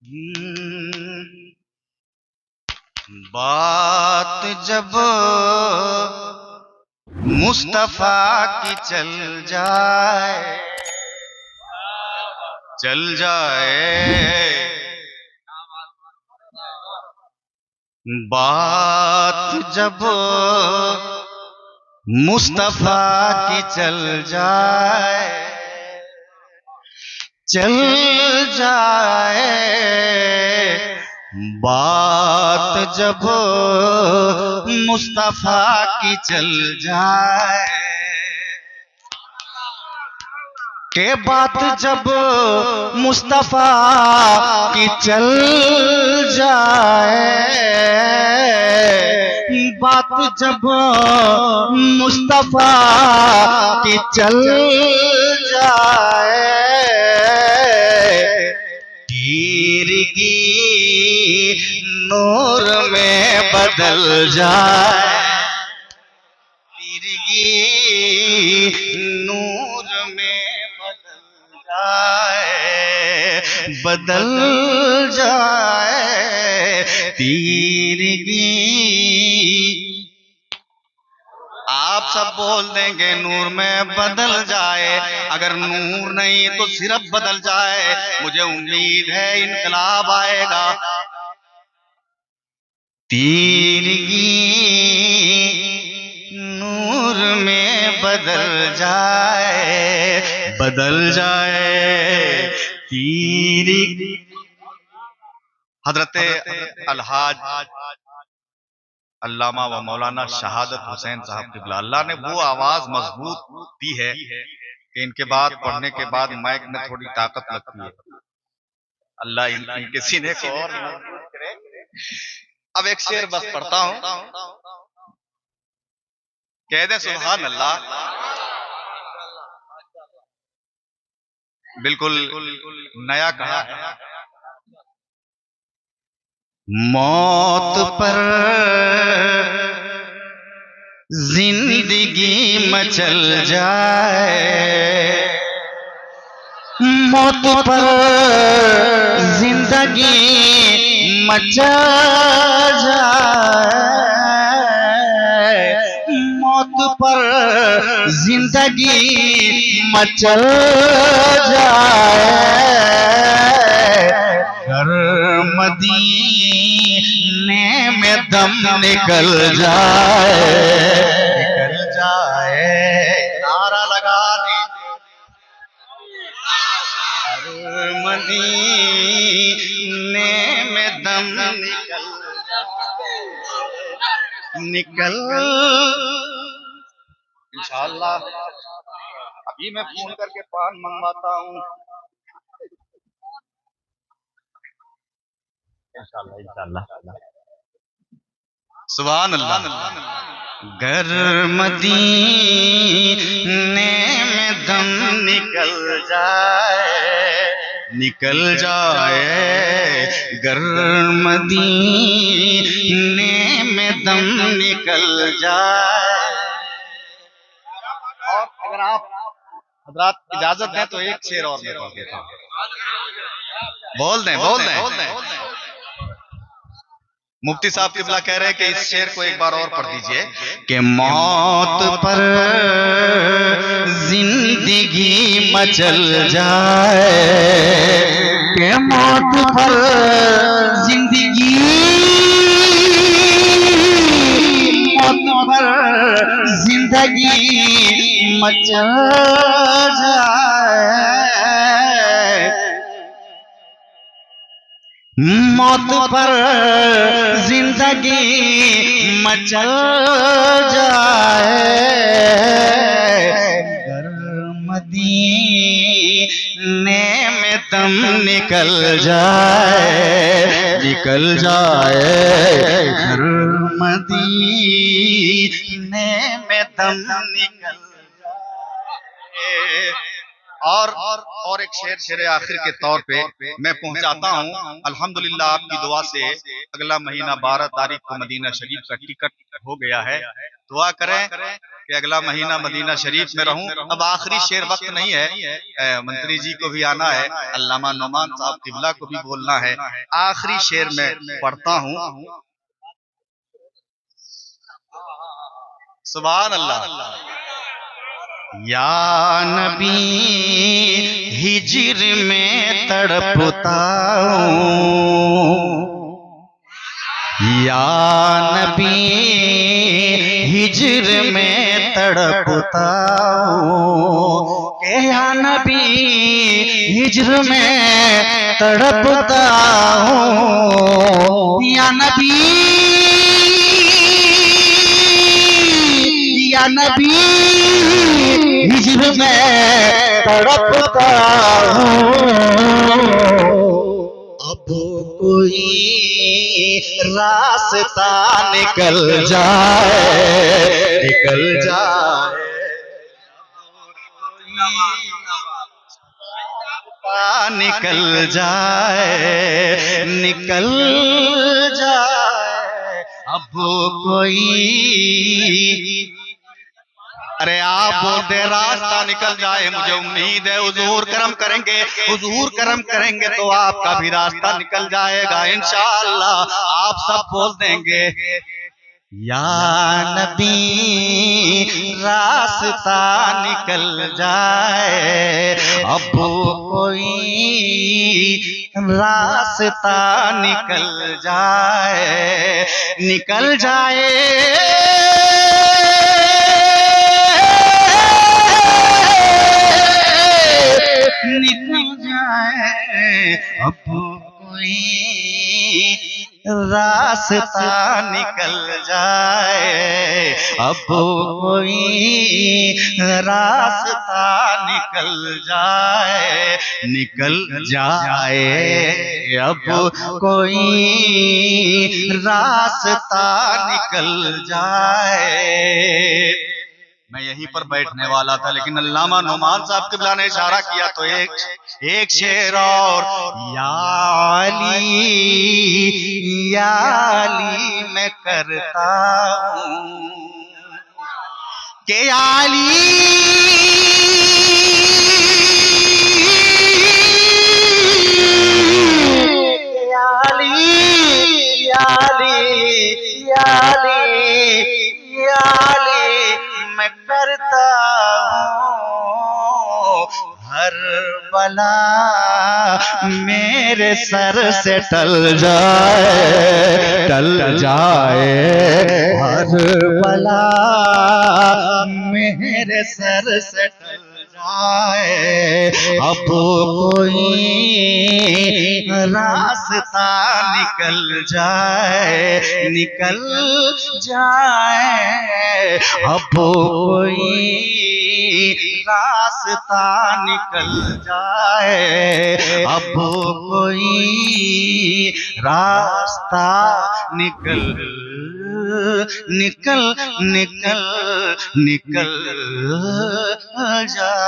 हम्म, बात जब मुस्तफा की चल जाए बात जब मुस्तफा की चल जाए बात जब मुस्तफा की चल जाए के बात जब मुस्तफा की चल जाए बात जब मुस्तफा की चल जाए तीरगी नूर में बदल जाए तीरगी नूर में बदल जाए तीरगी। आप सब बोल देंगे नूर में बदल जाए, अगर नूर नहीं तो सिर्फ बदल जाए। मुझे उम्मीद है इनकलाब आएगा। तीरगी नूर में बदल जाए तीरगी। हजरते अलहाज अल्लामा व मौलाना शहादत हुसैन साहब क़िबला, अल्लाह ने वो आवाज मजबूत दी है कि इनके बाद पढ़ने के बाद माइक में थोड़ी ताकत लगती है। अल्लाह इनके सीने को और मजबूत करे। अब एक शेर बस पढ़ता हूं, कह दे सुभान अल्लाह। बिल्कुल नया कहा है। मौत पर जिंदगी मचल जाए मौत पर जिंदगी मचल जाए मौत पर जिंदगी मचल जाए घर मदीने में दम निकल जाए नारा लगा दी मदीने में दम निकल इंशाअल्लाह। अभी मैं फोन करके पान मंगवाता हूँ इंशाअल्लाह इंशाअल्लाह। सुभान अल्लाह। गर मदीने में दम निकल जाए गर मदीने में दम निकल जाए। और अगर आप हजरात इजाजत दें तो एक शेर और मैं बोल देता हूं। बोल दें मुफ्ती साहब क़िबला कह रहे हैं कि इस शेर को एक बार और पढ़ दीजिए कि मौत पर जिंदगी मचल जाए कि मौत पर जिंदगी मचल जाए मौत पर जिंदगी मचल जाए गर मदीने में दम निकल जाए गर मदीने में दम निकल जाए। और एक शेर आखिर के तौर पे मैं पहुंचाता हूं। अल्हम्दुलिल्लाह आपकी दुआ से अगला महीना 12 तारीख को मदीना शरीफ का टिकट हो गया है। दुआ करें कि अगला महीना मदीना शरीफ में रहूं। अब आखिरी शेर, वक्त नहीं है, मंत्री जी को भी आना है, अल्लामा नोमान साहब किबला को भी बोलना है। आखिरी शेर में पढ़ता हूं। सुभान अल्लाह। या नबी हिज्र में तड़पता हूँ, या नबी हिज्र में तड़पता हूँ, के या नबी हिज्र में तड़पता हूँ, या नबी, या नबी हिज्र में तड़पता हूँ। अब कोई रास्ता निकल जाए, निकल जाए, निकल जाए, निकल जाए, अब कोई, अरे आप बोलते रास्ता निकल जाए, मुझे उम्मीद है हुजूर करम करेंगे, हुजूर करम करेंगे तो आपका भी रास्ता निकल जाएगा इंशाअल्लाह। आप सब बोल देंगे या नबी रास्ता निकल जाए, अब कोई रास्ता निकल जाए, निकल जाए, निकल जाए, अब कोई रास्ता निकल जाए, अब कोई रास्ता निकल जाए, निकल जाए, अब कोई रास्ता निकल जाए। मैं यहीं पर बैठने वाला था, लेकिन अल्लामा नोमान साहब किबला ने इशारा किया तो एक शेर और। या अली मैं करता हूँ, के आली, मैं करता हूँ, हर बला मेरे सर से टल जाए, टल जाए, हर बला मेरे सर से टल जाए, अब कोई रास्ता निकल जाए, निकल जाए, अब कोई रास्ता निकल जाए, अब कोई रास्ता निकल निकल निकल निकल जाए।